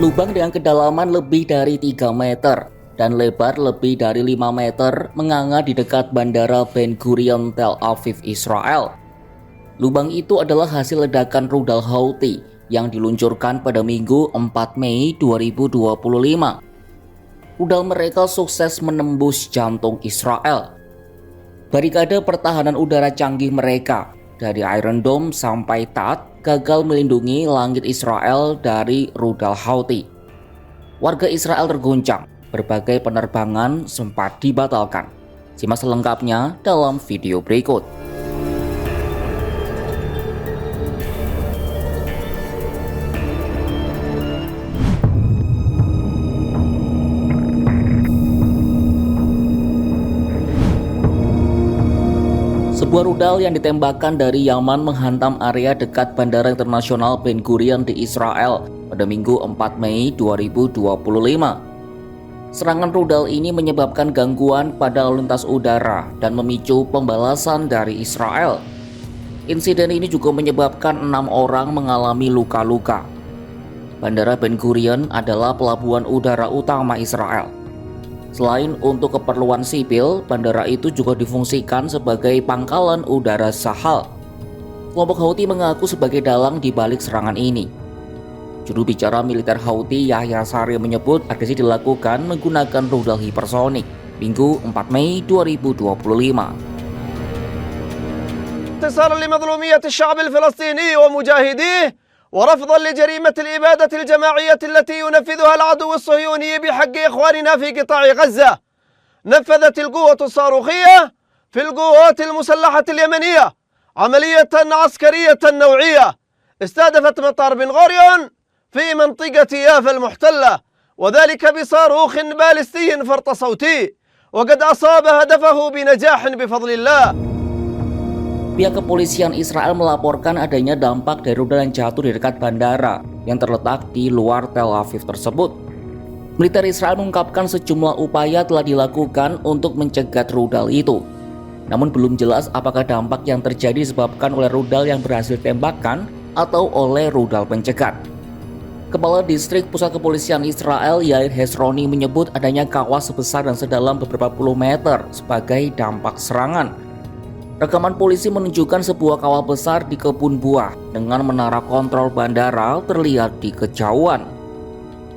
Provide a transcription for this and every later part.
Lubang dengan kedalaman lebih dari 3 meter dan lebar lebih dari 5 meter menganga di dekat Bandara Ben Gurion, Tel Aviv, Israel. Lubang itu adalah hasil ledakan rudal Houthi yang diluncurkan pada Minggu 4 Mei 2025. Rudal mereka sukses menembus jantung Israel. Barikade pertahanan udara canggih mereka dari Iron Dome sampai THAAD gagal melindungi langit Israel dari rudal Houthi. Warga Israel terguncang, berbagai penerbangan sempat dibatalkan. Simak selengkapnya dalam video berikut. Sebuah rudal yang ditembakkan dari Yaman menghantam area dekat Bandara Internasional Ben Gurion di Israel pada Minggu 4 Mei 2025. Serangan rudal ini menyebabkan gangguan pada lalu lintas udara dan memicu pembalasan dari Israel. Insiden ini juga menyebabkan 6 orang mengalami luka-luka. Bandara Ben Gurion adalah pelabuhan udara utama Israel. Selain untuk keperluan sipil, bandara itu juga difungsikan sebagai pangkalan udara Sahal. Kelompok Houthi mengaku sebagai dalang di balik serangan ini. Juru bicara militer Houthi Yahya Saree menyebut agresi dilakukan menggunakan rudal hipersonik. Minggu 4 Mei 2025. انتصارا لمظلومية الشعب الفلسطيني ومجاهديه ورفضا لجريمة الإبادة الجماعية التي ينفذها العدو الصهيوني بحق إخواننا في قطاع غزة. نفذت القوة الصاروخية في القوات المسلحة اليمنية عملية عسكرية نوعية استهدفت مطار بن غوريون في منطقة يافا المحتلة، وذلك بصاروخ باليستي فرط صوتي، وقد أصاب هدفه بنجاح بفضل الله. Pihak kepolisian Israel melaporkan adanya dampak dari rudal yang jatuh di dekat bandara yang terletak di luar Tel Aviv tersebut. Militer Israel mengungkapkan sejumlah upaya telah dilakukan untuk mencegat rudal itu. Namun belum jelas apakah dampak yang terjadi disebabkan oleh rudal yang berhasil ditembakkan atau oleh rudal pencegat. Kepala Distrik Pusat Kepolisian Israel Yair Hezroni menyebut adanya kawah sebesar dan sedalam beberapa puluh meter sebagai dampak serangan. Rekaman polisi menunjukkan sebuah kawah besar di kebun buah dengan menara kontrol bandara terlihat di kejauhan.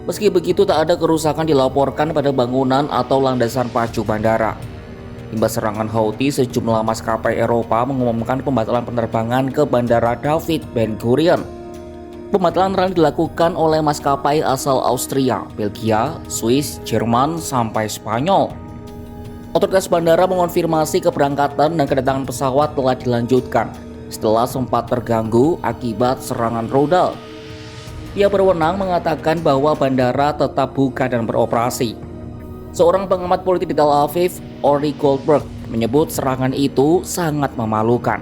Meski begitu, tak ada kerusakan dilaporkan pada bangunan atau landasan pacu bandara. Imbas serangan Houthi, sejumlah maskapai Eropa mengumumkan pembatalan penerbangan ke Bandara David Ben Gurion. Pembatalan rally dilakukan oleh maskapai asal Austria, Belgia, Swiss, Jerman, sampai Spanyol. Otoritas bandara mengonfirmasi keberangkatan dan kedatangan pesawat telah dilanjutkan setelah sempat terganggu akibat serangan rudal. Pihak berwenang mengatakan bahwa bandara tetap buka dan beroperasi. Seorang pengamat politik di Tel Aviv, Ori Goldberg, menyebut serangan itu sangat memalukan.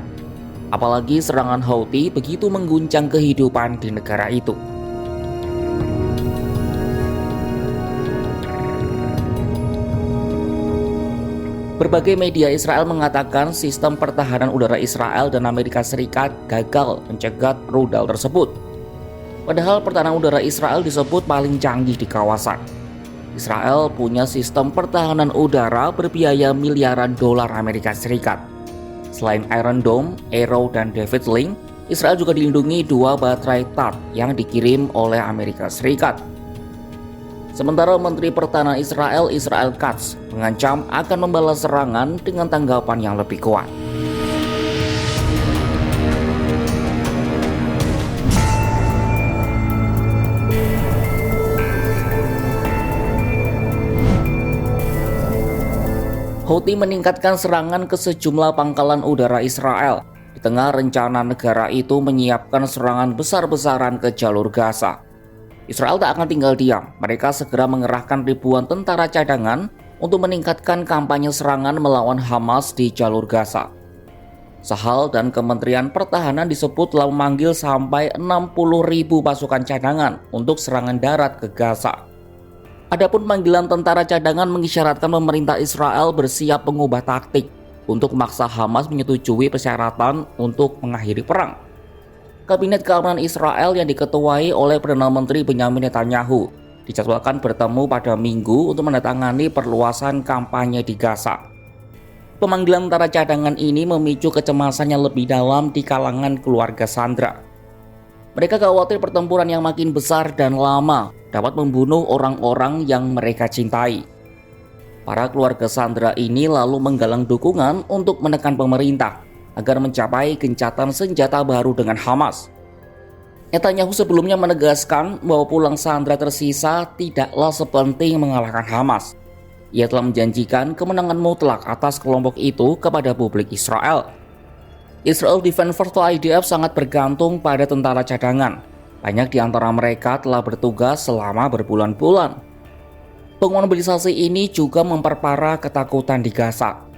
Apalagi serangan Houthi begitu mengguncang kehidupan di negara itu. Berbagai media Israel mengatakan sistem pertahanan udara Israel dan Amerika Serikat gagal mencegat rudal tersebut. Padahal pertahanan udara Israel disebut paling canggih di kawasan. Israel punya sistem pertahanan udara berbiaya miliaran dolar Amerika Serikat. Selain Iron Dome, Arrow, dan David's Link, Israel juga dilindungi 2 baterai THAAD yang dikirim oleh Amerika Serikat. Sementara Menteri Pertahanan Israel, Israel Katz, mengancam akan membalas serangan dengan tanggapan yang lebih kuat. Houthi meningkatkan serangan ke sejumlah pangkalan udara Israel di tengah rencana negara itu menyiapkan serangan besar-besaran ke jalur Gaza. Israel tak akan tinggal diam. Mereka segera mengerahkan ribuan tentara cadangan untuk meningkatkan kampanye serangan melawan Hamas di jalur Gaza. Sahal dan Kementerian Pertahanan disebut telah memanggil sampai 60.000 pasukan cadangan untuk serangan darat ke Gaza. Adapun panggilan tentara cadangan mengisyaratkan pemerintah Israel bersiap mengubah taktik untuk memaksa Hamas menyetujui persyaratan untuk mengakhiri perang. Kabinet Keamanan Israel yang diketuai oleh Perdana Menteri Benyamin Netanyahu dijadwalkan bertemu pada Minggu untuk menandatangani perluasan kampanye di Gaza. Pemanggilan tentara cadangan ini memicu kecemasan yang lebih dalam di kalangan keluarga sandera. Mereka khawatir pertempuran yang makin besar dan lama dapat membunuh orang-orang yang mereka cintai. Para keluarga sandera ini lalu menggalang dukungan untuk menekan pemerintah agar mencapai gencatan senjata baru dengan Hamas. Netanyahu sebelumnya menegaskan bahwa pulang sandera tersisa tidaklah sepenting mengalahkan Hamas. Ia telah menjanjikan kemenangan mutlak atas kelompok itu kepada publik Israel. Israel Defense Force atau IDF sangat bergantung pada tentara cadangan. Banyak di antara mereka telah bertugas selama berbulan-bulan. Pengomobilisasi ini juga memperparah ketakutan di Gaza.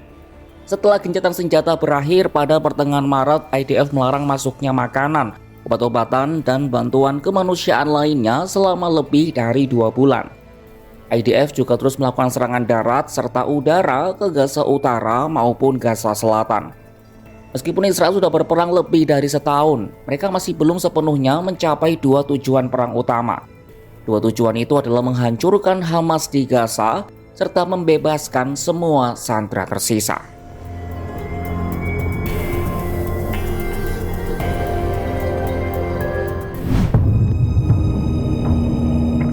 Setelah gencatan senjata berakhir pada pertengahan Maret, IDF melarang masuknya makanan, obat-obatan, dan bantuan kemanusiaan lainnya selama lebih dari 2 bulan. IDF juga terus melakukan serangan darat serta udara ke Gaza Utara maupun Gaza Selatan. Meskipun Israel sudah berperang lebih dari setahun, mereka masih belum sepenuhnya mencapai 2 tujuan perang utama. 2 tujuan itu adalah menghancurkan Hamas di Gaza serta membebaskan semua sandera tersisa.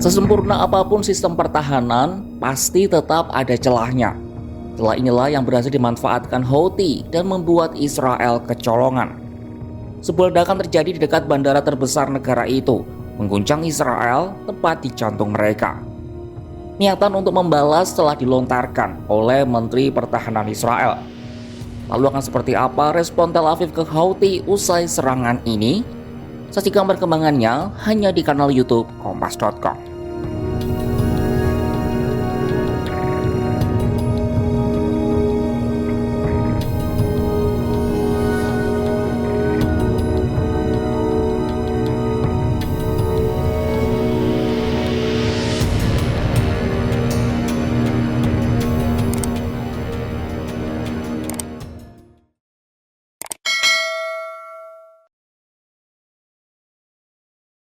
Sesempurna apapun sistem pertahanan, pasti tetap ada celahnya. Celah inilah yang berhasil dimanfaatkan Houthi dan membuat Israel kecolongan. Sebuah ledakan terjadi di dekat bandara terbesar negara itu, mengguncang Israel tepat di jantung mereka. Niatan untuk membalas telah dilontarkan oleh Menteri Pertahanan Israel. Lalu akan seperti apa respon Tel Aviv ke Houthi usai serangan ini? Saksikan perkembangannya hanya di kanal YouTube Kompas.com.